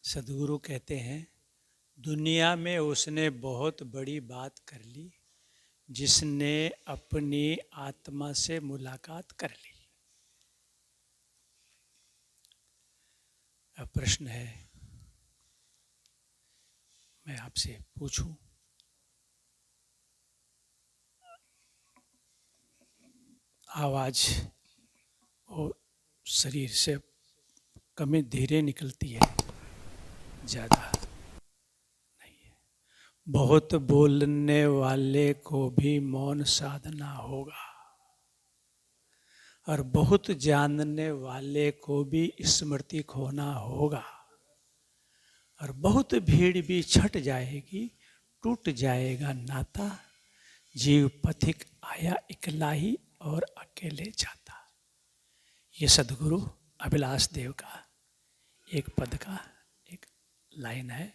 सदगुरु कहते हैं, दुनिया में उसने बहुत बड़ी बात कर ली जिसने अपनी आत्मा से मुलाकात कर ली। अब प्रश्न है, मैं आपसे पूछूं, आवाज और शरीर से कमी धीरे निकलती है, ज़्यादा नहीं है। बहुत बोलने वाले को भी मौन साधना होगा और बहुत जानने वाले को भी स्मृति खोना होगा और बहुत भीड़ भी छट जाएगी, टूट जाएगा नाता। जीव पथिक आया इकला ही और अकेले जाता। ये सदगुरु अभिलाष देव का एक पद का एक लाइन है।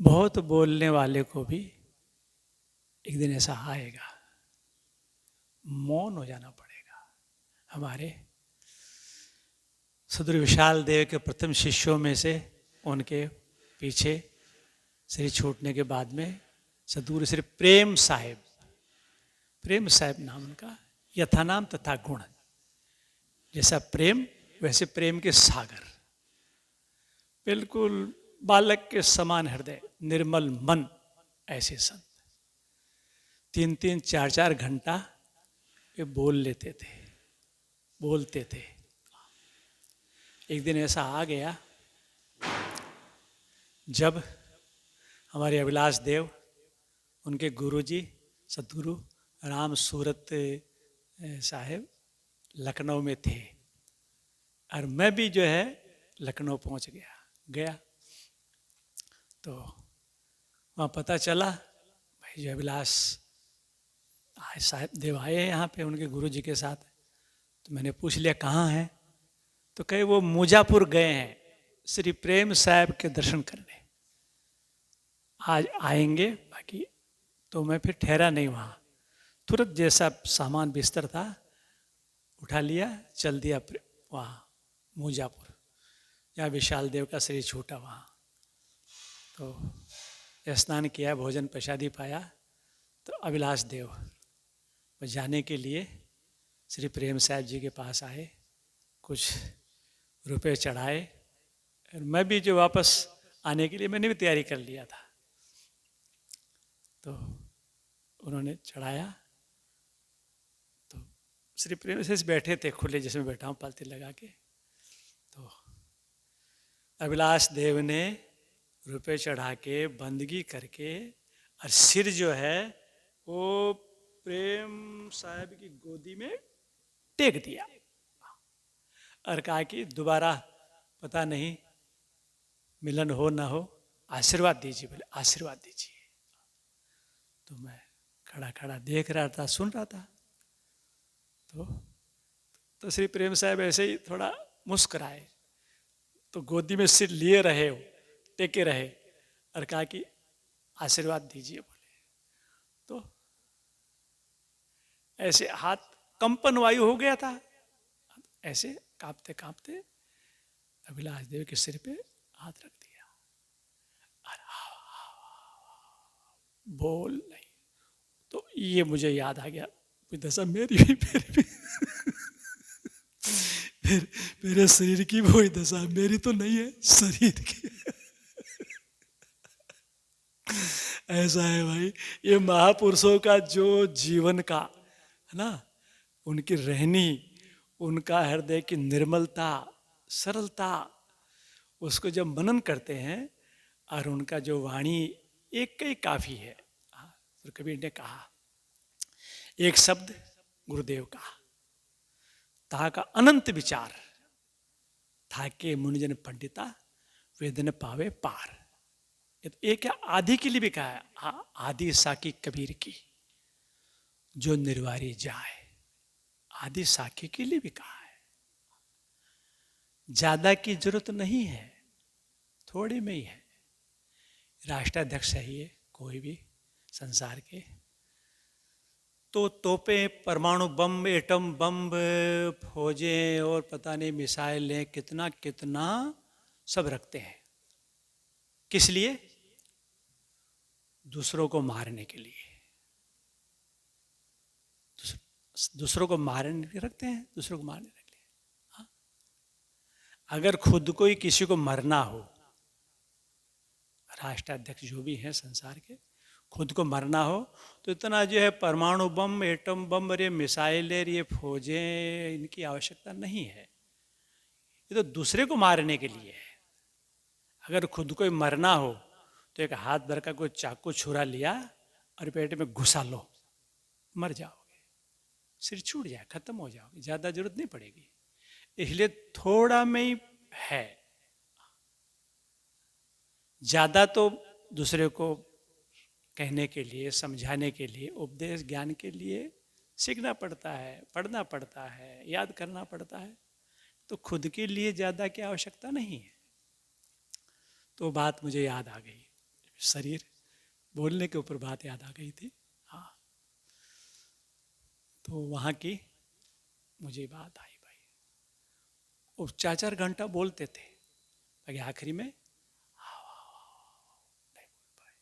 बहुत बोलने वाले को भी एक दिन ऐसा आएगा, मौन हो जाना पड़ेगा। हमारे सदगुरु विशाल देव के प्रथम शिष्यों में से उनके पीछे शरीर छूटने के बाद में सदगुरु श्री प्रेम साहिब नाम उनका, यथा नाम तथा गुण। जैसा प्रेम वैसे प्रेम के सागर, बिल्कुल बालक के समान हृदय, निर्मल मन, ऐसे संत 3-3 4-4 घंटा ये बोलते थे। एक दिन ऐसा आ गया जब हमारे अभिलाष देव, उनके गुरुजी सदगुरु राम सूरत साहिब लखनऊ में थे और मैं भी जो है लखनऊ पहुंच गया तो वहाँ पता चला भाई जो अभिलाष साहिब देव आए हैं यहाँ पे उनके गुरुजी के साथ। तो मैंने पूछ लिया कहाँ हैं, तो कहे वो मुजापुर गए हैं श्री प्रेम साहिब के दर्शन करने, आज आएंगे। बाकी तो मैं फिर ठहरा नहीं वहाँ, तुरंत जैसा सामान बिस्तर था उठा लिया, चल दिया वहाँ मुजापुर, जहाँ विशाल देव का शरीर छूटा। वहाँ तो स्नान किया, भोजन प्रसादी पाया, तो अभिलाष देव जाने के लिए श्री प्रेम साहिब जी के पास आए, कुछ रुपए चढ़ाए और मैं भी जो वापस आने के लिए मैंने भी तैयारी कर लिया था। तो उन्होंने चढ़ाया तो श्री प्रेम से बैठे थे खुले, जिसमें बैठा हूँ पालती लगा के। तो अभिलाष देव ने रुपए चढ़ा के बंदगी करके और सिर जो है वो प्रेम साहब की गोदी में टेक दिया और कहा कि दोबारा पता नहीं मिलन हो ना हो, आशीर्वाद दीजिए, बोले आशीर्वाद दीजिए। तो मैं खड़ा देख रहा था, सुन रहा था। तो श्री प्रेम साहब ऐसे ही थोड़ा मुस्कुराए, तो गोदी में सिर लिए रहे, टेके रहे और कहा कि आशीर्वाद दीजिए, बोले। तो ऐसे हाथ कंपन वायु हो गया था, ऐसे कांपते कांपते अभिलाष देव के सिर पे हाथ रख दिया और बोल नहीं। तो ये मुझे याद आ गया, दशा मेरी भी मेरे शरीर की वही दशा, मेरी तो नहीं है, शरीर की ऐसा है भाई। ये महापुरुषों का जो जीवन का है ना, उनकी रहनी, उनका हृदय की निर्मलता, सरलता, उसको जब मनन करते हैं और उनका जो वाणी एक ही काफी है। तो कबीर ने कहा एक शब्द गुरुदेव का, ता का अनंत विचार था के मुनिजन पंडिता वेदन पावे पार। ये क्या आदि के लिए भी कहा है? हाँ, आदि साकी कबीर की जो निर्वारी जाए, आदि साकी के लिए भी कहा है। ज्यादा की जरूरत नहीं है, थोड़े में ही है। राष्ट्राध्यक्ष है ये कोई भी संसार के, तो तोपे, परमाणु बम, एटम बम, फौजें और पता नहीं मिसाइलें, कितना कितना सब रखते हैं। किस लिए? दूसरों को मारने के लिए। दूसरों को मारने के लिए रखते हैं, दूसरों को मारने के लिए। हाँ? अगर खुद को ही किसी को मरना हो, राष्ट्राध्यक्ष जो भी हैं संसार के, खुद को मरना हो तो इतना जो है परमाणु बम, एटम बम और ये मिसाइलें, ये फौजें, इनकी आवश्यकता नहीं है। ये तो दूसरे को मारने के लिए है। अगर खुद को ही मरना हो तो एक हाथ भर का कोई चाकू छुरा लिया और पेट में घुसा लो, मर जाओगे, सिर छूट जाए, खत्म हो जाओगे, ज्यादा जरूरत नहीं पड़ेगी। इसलिए थोड़ा में ही है। ज्यादा तो दूसरे को कहने के लिए, समझाने के लिए, उपदेश ज्ञान के लिए सीखना पड़ता है, पढ़ना पड़ता है, याद करना पड़ता है। तो खुद के लिए ज्यादा की आवश्यकता नहीं है। तो बात मुझे याद आ गई, शरीर बोलने के ऊपर बात याद आ गई थी। हाँ, तो वहाँ की मुझे बात आई भाई। वो 4-4 घंटा बोलते थे, लेकिन आखिरी में नहीं बोल पाए,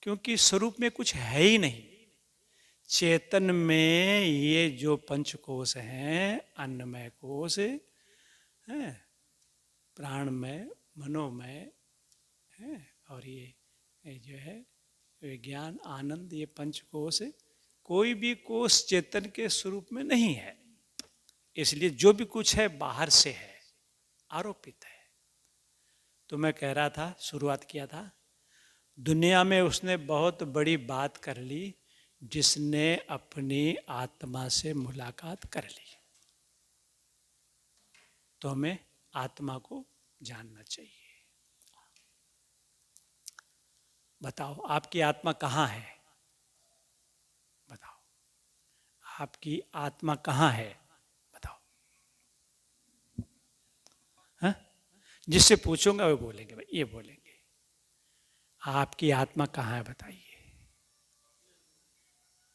क्योंकि स्वरूप में कुछ है ही नहीं। चेतन में ये जो पंचकोश हैं, अन्नमय कोश है, प्राणमय, मनोमय है, और ये जो है विज्ञान, आनंद, ये पंचकोश, कोई भी कोश चेतन के स्वरूप में नहीं है। इसलिए जो भी कुछ है बाहर से है, आरोपित है। तो मैं कह रहा था, शुरुआत किया था, दुनिया में उसने बहुत बड़ी बात कर ली जिसने अपनी आत्मा से मुलाकात कर ली। तो हमें आत्मा को जानना चाहिए। बताओ, आपकी आत्मा कहाँ है? बताओ, आपकी आत्मा कहाँ है? बताओ। हाँ? जिससे पूछूंगा वो बोलेंगे, भाई ये बोलेंगे। आपकी आत्मा कहाँ है बताइए?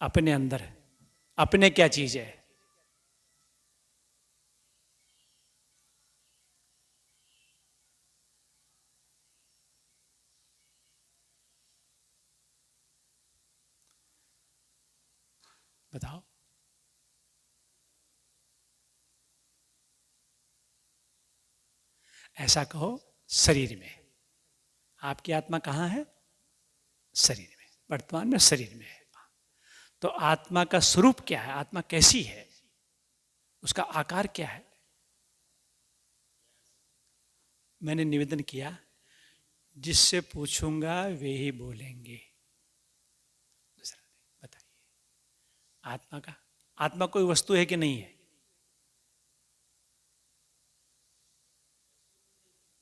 अपने अंदर। अपने क्या चीज है? बताओ। ऐसा कहो, शरीर में। आपकी आत्मा कहाँ है? शरीर में, वर्तमान में शरीर में है। तो आत्मा का स्वरूप क्या है? आत्मा कैसी है? उसका आकार क्या है? मैंने निवेदन किया, जिससे पूछूंगा वे ही बोलेंगे, दूसरा नहीं। बताइए, आत्मा कोई वस्तु है कि नहीं है?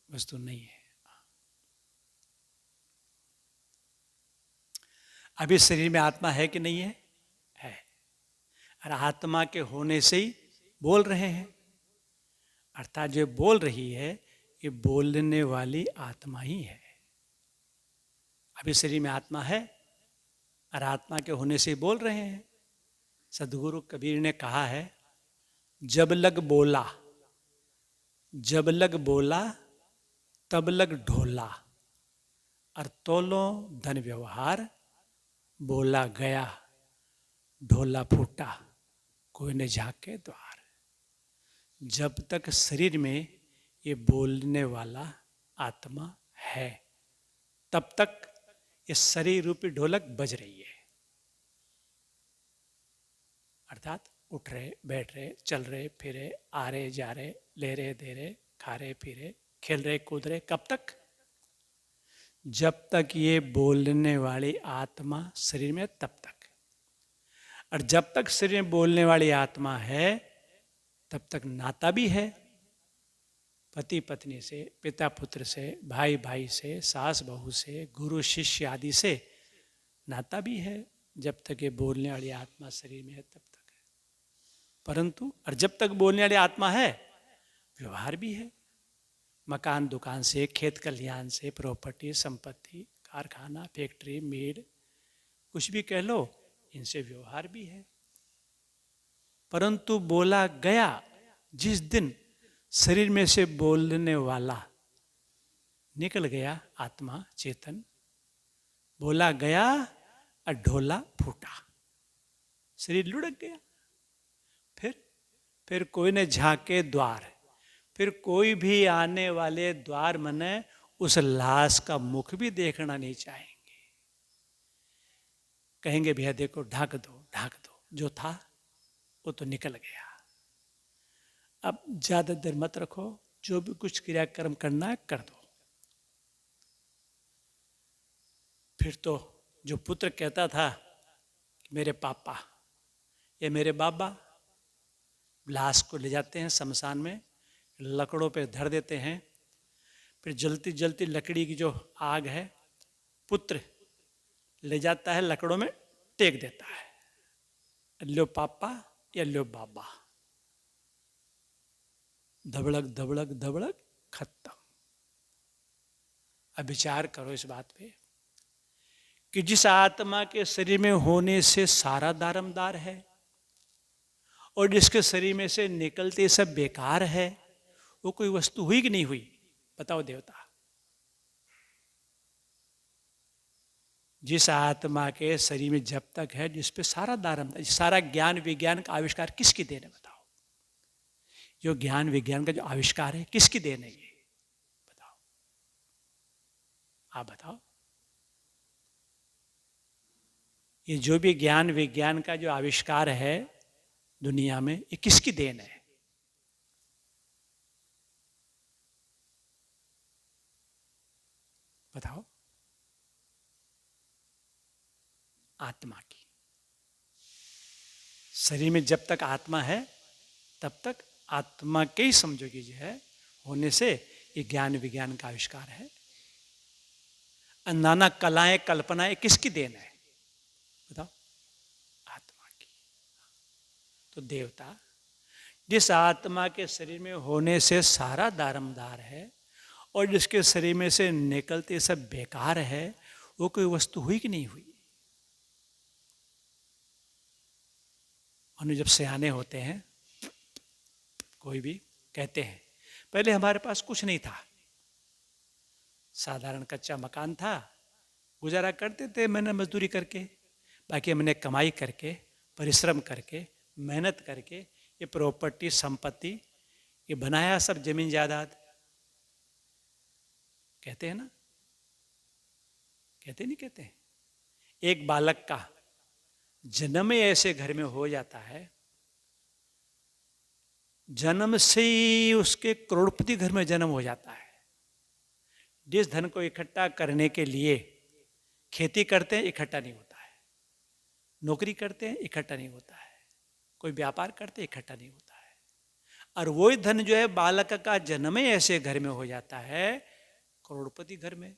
वस्तु नहीं है। अभी शरीर में आत्मा है कि नहीं है? है। और आत्मा के होने से ही बोल रहे हैं। अर्थात जो बोल रही है, ये बोलने वाली आत्मा ही है। अभी शरीर में आत्मा है और आत्मा के होने से ही बोल रहे हैं। सदगुरु कबीर ने कहा है, जब लग बोला, जब लग बोला तब लग ढोला, और तोलो धन व्यवहार, बोला गया ढोला फूटा, कोई न झाके द्वार। जब तक शरीर में ये बोलने वाला आत्मा है, तब तक ये शरीर रूपी ढोलक बज रही है। अर्थात उठ रहे, बैठ रहे, चल रहे, फिरे, आ रहे, जा रहे, ले रहे, दे रहे, खा रहे, पी रहे, खेल रहे, कूद रहे। कब तक? जब तक ये बोलने वाली आत्मा शरीर में, तब तक। और जब तक शरीर में बोलने वाली आत्मा है, तब तक नाता भी है, पति पत्नी से, पिता पुत्र से, भाई भाई से, सास बहू से, गुरु शिष्य आदि से नाता भी है। जब तक ये बोलने वाली आत्मा शरीर में है, तब तक है। परंतु और जब तक बोलने वाली आत्मा है, व्यवहार भी है। मकान दुकान से, खेत खलिहान से, प्रॉपर्टी, संपत्ति, कारखाना, फैक्ट्री, मिल, कुछ भी कह लो, इनसे व्यवहार भी है। परंतु बोला गया जिस दिन शरीर में से बोलने वाला निकल गया आत्मा चेतन, बोला गया और ढोला फूटा, शरीर लुढ़क गया। फिर कोई ने झांके द्वार, फिर कोई भी आने वाले द्वार मने उस लाश का मुख भी देखना नहीं चाहेंगे। कहेंगे भैया देखो ढक दो ढक दो, जो था वो तो निकल गया, अब ज्यादा देर मत रखो, जो भी कुछ क्रियाक्रम करना है कर दो। फिर तो जो पुत्र कहता था मेरे पापा ये मेरे बाबा, लाश को ले जाते हैं शमशान में, लकड़ों पे धर देते हैं, फिर जलती जलती लकड़ी की जो आग है पुत्र ले जाता है लकड़ों में टेक देता है, लो पापा या लो बाबा, धबड़क धबड़क धबड़क खत्म। अब विचार करो इस बात पे कि जिस आत्मा के शरीर में होने से सारा दारमदार है और जिसके शरीर में से निकलते सब बेकार है, वो कोई वस्तु हुई कि नहीं हुई? बताओ देवता। जिस आत्मा के शरीर में जब तक है, जिस पे सारा दारमदार, सारा ज्ञान विज्ञान का आविष्कार किसकी देन है? बताओ। जो ज्ञान विज्ञान का जो आविष्कार है किसकी देन है ये? बताओ, आप बताओ। ये जो भी ज्ञान विज्ञान का जो आविष्कार है दुनिया में, ये किसकी देन है? बताओ। आत्मा की। शरीर में जब तक आत्मा है तब तक आत्मा के ही समझो कि जो है होने से ये ज्ञान विज्ञान का आविष्कार है। नाना कलाएं कल्पनाएं किसकी देन है? बताओ। आत्मा की। तो देवता जिस आत्मा के शरीर में होने से सारा दारमदार है और जिसके शरीर में से निकलते सब बेकार है, वो कोई वस्तु हुई कि नहीं हुई? और जब सयाने होते हैं कोई भी कहते हैं पहले हमारे पास कुछ नहीं था, साधारण कच्चा मकान था, गुजारा करते थे मैंने मजदूरी करके, बाकी हमने कमाई करके परिश्रम करके मेहनत करके ये प्रॉपर्टी संपत्ति ये बनाया, सब जमीन जायदाद। कहते हैं ना? कहते नहीं कहते? एक बालक का जन्म ही ऐसे घर में हो जाता है, जन्म से ही उसके करोड़पति घर में जन्म हो जाता है। जिस धन को इकट्ठा करने के लिए खेती करते हैं इकट्ठा नहीं होता है, नौकरी करते हैं इकट्ठा नहीं होता है, कोई व्यापार करते इकट्ठा नहीं होता है, और वही धन जो है बालक का जन्म ही ऐसे घर में हो जाता है, करोड़पति घर में,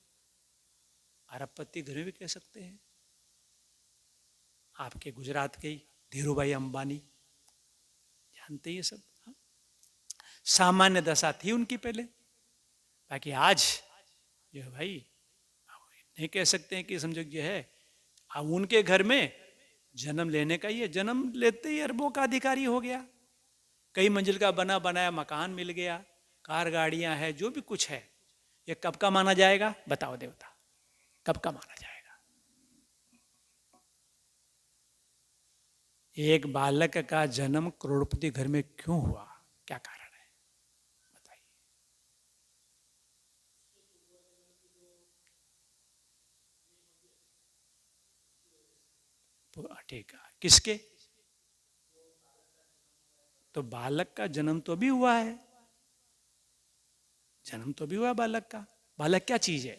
अरबपति घर में भी कह सकते हैं। आपके गुजरात के धीरू भाई अंबानी जानते ही सब। हाँ? सामान्य दशा थी उनकी पहले, बाकी आज जो है भाई नहीं कह सकते हैं कि समझो जो है अब उनके घर में जन्म लेने का ही है, जन्म लेते ही अरबों का अधिकारी हो गया, कई मंजिल का बना बनाया मकान मिल गया, कार गाड़ियां है, जो भी कुछ है, ये कब का माना जाएगा? बताओ देवता, कब का माना जाएगा? एक बालक का जन्म करोड़पति घर में क्यों हुआ? क्या कारण है बताइए? ठीक है, किसके? तो बालक का जन्म तो भी हुआ है, जन्म तो भी हुआ बालक का। बालक क्या चीज है?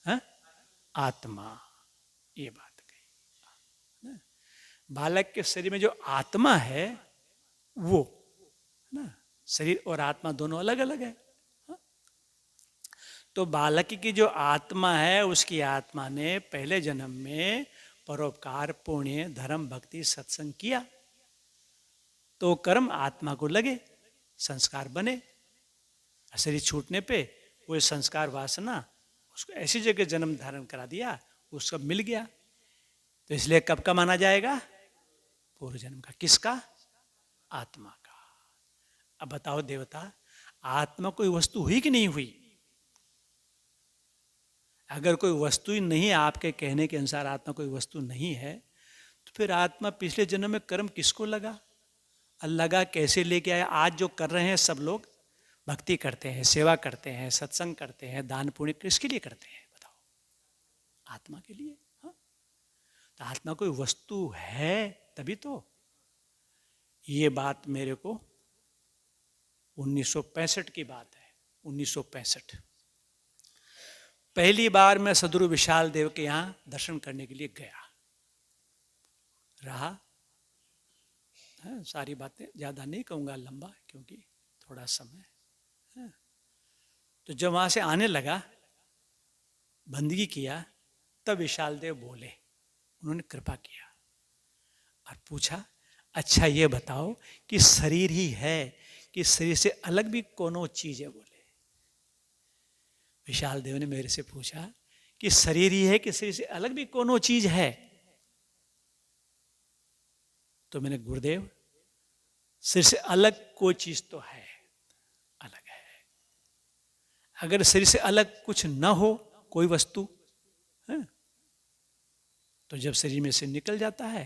हाँ? आत्मा। ये बात कही। बालक के शरीर में जो आत्मा है वो ना, शरीर और आत्मा दोनों अलग अलग है। तो बालक की जो आत्मा है उसकी आत्मा ने पहले जन्म में परोपकार पुण्य धर्म भक्ति सत्संग किया, तो कर्म आत्मा को लगे, संस्कार बने, शरीर छूटने पे वो संस्कार वासना उसको ऐसी जगह जन्म धारण करा दिया, उसको मिल गया। तो इसलिए कब का माना जाएगा? पूर्व जन्म का। किसका? आत्मा का। अब बताओ देवता, आत्मा कोई वस्तु हुई कि नहीं हुई? अगर कोई वस्तु ही नहीं है, आपके कहने के अनुसार आत्मा कोई वस्तु नहीं है, तो फिर आत्मा पिछले जन्म में कर्म किसको लगा, लगा कैसे लेके आया? आज जो कर रहे हैं सब लोग, भक्ति करते हैं, सेवा करते हैं, सत्संग करते हैं, दान पुण्य, किसके लिए करते हैं बताओ? आत्मा के लिए। हाँ, तो आत्मा कोई वस्तु है तभी तो। ये बात मेरे को 1965 की बात है, 1965। पहली बार मैं सदगुरु विशाल देव के यहाँ दर्शन करने के लिए गया रहा। सारी बातें ज़्यादा नहीं कहूँगा, लंबा, क्योंकि थोड़ा समय है। तो जब वहाँ से आने लगा, बंदगी किया, तब विशाल देव बोले, उन्होंने कृपा किया और पूछा, अच्छा ये बताओ कि शरीर ही है कि शरीर से अलग भी कोनो चीज़ है? बोले, विशाल देव ने मेरे से पूछा कि शरीर ही है कि शरीर से अलग भी कोनो चीज है? तो मैंने, गुरुदेव शरीर से अलग कोई चीज तो है, अलग है। अगर शरीर से अलग कुछ न हो कोई वस्तु है, तो जब शरीर में से निकल जाता है,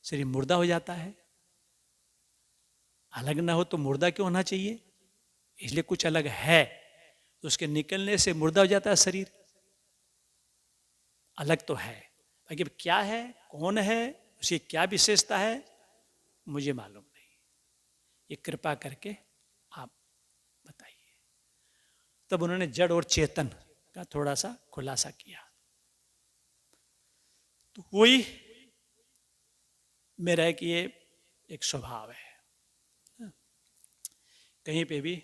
शरीर मुर्दा हो जाता है। अलग ना हो तो मुर्दा क्यों होना चाहिए? इसलिए कुछ अलग है, तो उसके निकलने से मुर्दा हो जाता है शरीर। अलग तो है, बाकी क्या है, कौन है, उसकी क्या विशेषता है, मुझे मालूम नहीं। ये कृपा करके आप बताइए। तब उन्होंने जड़ और चेतन का थोड़ा सा खुलासा किया। तो वही मेरा कि ये एक स्वभाव है। कहीं पे भी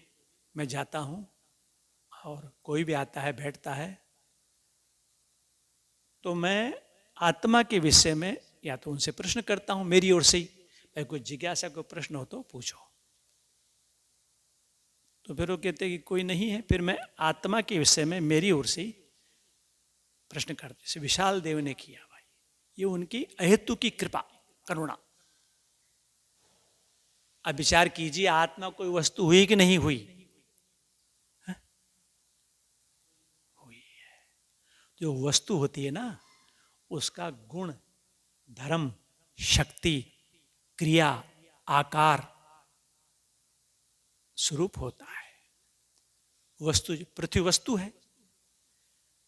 मैं जाता हूँ और कोई भी आता है, बैठता है, तो मैं आत्मा के विषय में या तो उनसे प्रश्न करता हूँ, मेरी ओर से ही, भाई कोई जिज्ञासा, कोई प्रश्न हो तो पूछो। तो फिर वो कहते कि कोई नहीं है, फिर मैं आत्मा के विषय में मेरी ओर से ही प्रश्न करते, जैसे विशाल देव ने किया। भाई ये उनकी अहेतु की कृपा, करुणा। अब विचार कीजिए, आत्मा कोई वस्तु हुई कि नहीं हुई? हुई है। जो वस्तु होती है ना, उसका गुण, धर्म, शक्ति, क्रिया, आकार, स्वरूप होता है। वस्तु, पृथ्वी वस्तु है,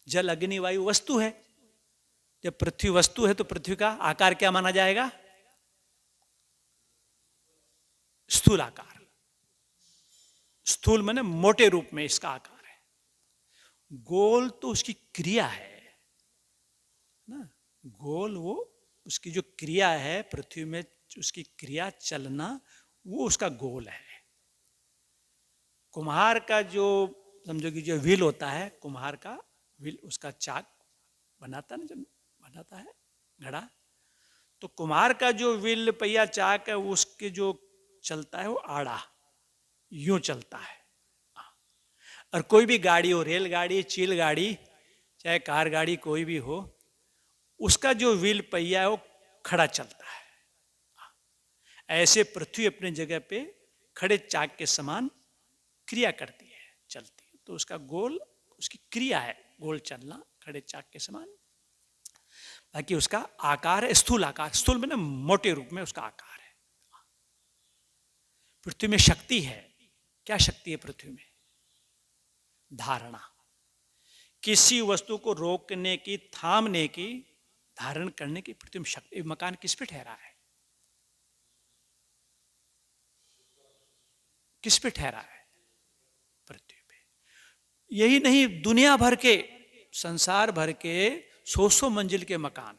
जल अग्नि वायु वस्तु है। जब पृथ्वी वस्तु है तो पृथ्वी का आकार क्या माना जाएगा? स्थूल आकार। स्थूल माने मोटे रूप में इसका आकार है। गोल तो उसकी क्रिया है ना, गोल वो उसकी जो क्रिया है, पृथ्वी में उसकी क्रिया, चलना, वो उसका गोल है। कुम्हार का जो, समझो कि जो व्हील होता है, कुम्हार का व्हील, उसका चाक बनाता ना, जब बनाता है घड़ा, तो कुम्हार का जो व्हील पहिया चाक है, उसके जो चलता है वो आड़ा यूं चलता है। और कोई भी गाड़ी हो, रेलगाड़ी, चील गाड़ी, चाहे कार गाड़ी, कोई भी हो, उसका जो व्हील पहिया है वो खड़ा चलता है। ऐसे पृथ्वी अपने जगह पे खड़े चाक के समान क्रिया करती है, चलती है। तो उसका गोल, उसकी क्रिया है गोल चलना, खड़े चाक के समान। बाकी उसका आकार है स्थूल आकार। स्थूल में ना मोटे रूप में उसका आकार है। पृथ्वी में शक्ति है। क्या शक्ति है पृथ्वी में? धारणा। किसी वस्तु को रोकने की, थामने की, धारण करने की पृथ्वी में शक्ति। मकान किस पे ठहरा है? किस पे ठहरा है? पृथ्वी पे। यही नहीं, दुनिया भर के, संसार भर के 100 मंजिल के मकान,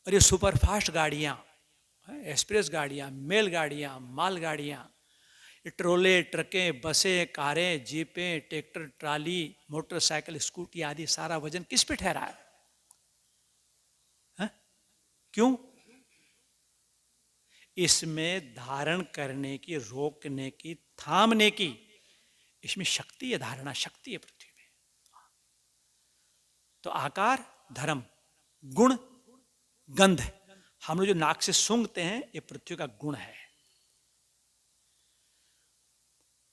और ये सुपरफास्ट गाड़ियां, एक्सप्रेस गाड़ियां, मेल गाड़ियां, माल गाड़ियां, ट्रोले, ट्रकें, बसें, कारें, जीपें, ट्रैक्टर, ट्राली, मोटरसाइकिल, स्कूटी आदि, सारा वजन किस पे ठहरा है? क्यों? इसमें धारण करने की, रोकने की, थामने की, इसमें शक्ति है, धारणा शक्ति है पृथ्वी में। तो आकार, धर्म, गुण, गंध, हम लोग जो नाक से सूंघते हैं, ये पृथ्वी का गुण है।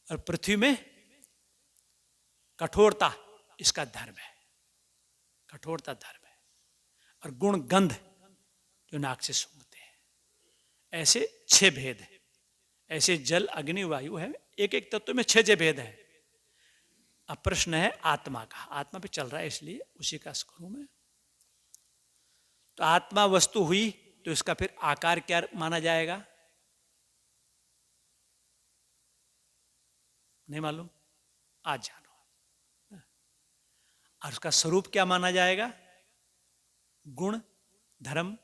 और पृथ्वी में कठोरता, इसका धर्म है। कठोरता धर्म है, और गुण गंध जो नाक से सूंघते हैं। ऐसे 6 भेद है। ऐसे जल अग्नि वायु है, एक एक तत्व में 6 भेद है। अब प्रश्न है आत्मा का, आत्मा पे चल रहा है इसलिए उसी का करूं मैं। तो आत्मा वस्तु हुई तो इसका फिर आकार क्या माना जाएगा? नहीं मालूम? आज जानो। और उसका स्वरूप क्या माना जाएगा? गुण धर्म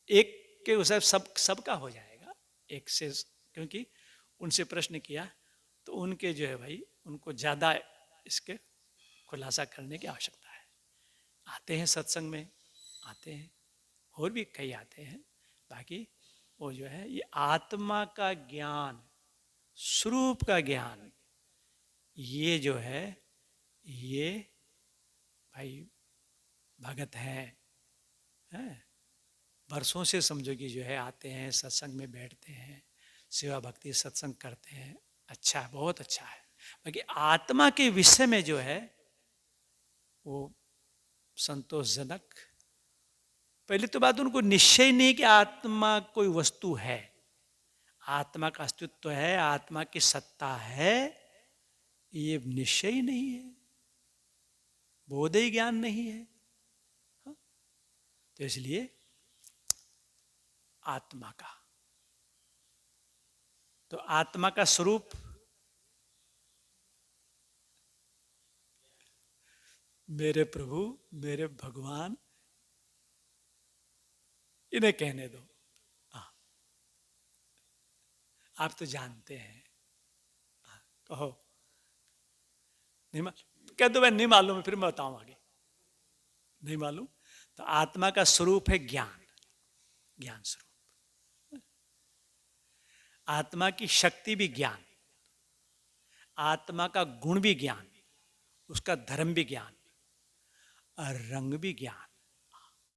एक के उसे सबका हो जाएगा एक से, क्योंकि उनसे प्रश्न किया तो उनके जो है भाई उनको ज्यादा इसके खुलासा करने की आवश्यकता है। आते हैं सत्संग में, आते हैं और भी कई आते हैं, बाकी वो जो है ये आत्मा का ज्ञान, स्वरूप का ज्ञान, ये जो है ये भाई भगत हैं, वर्षों से समझो कि जो है आते हैं सत्संग में बैठते हैं, सेवा भक्ति सत्संग करते हैं, अच्छा है, बहुत अच्छा है। बाकी आत्मा के विषय में जो है वो संतोषजनक, पहले तो बात उनको निश्चय नहीं कि आत्मा कोई वस्तु है, आत्मा का अस्तित्व है, आत्मा की सत्ता है, ये निश्चय ही नहीं है, बोधय ज्ञान नहीं है। तो इसलिए आत्मा का, तो आत्मा का स्वरूप मेरे प्रभु मेरे भगवान, इन्हें कहने दो। आप तो जानते हैं, कहो। नहीं कह दो, मैं नहीं मालूम, फिर मैं बताऊं आगे। नहीं मालूम तो आत्मा का स्वरूप है ज्ञान, ज्ञान स्वरूप। आत्मा की शक्ति भी ज्ञान, आत्मा का गुण भी ज्ञान, उसका धर्म भी ज्ञान और रंग भी ज्ञान।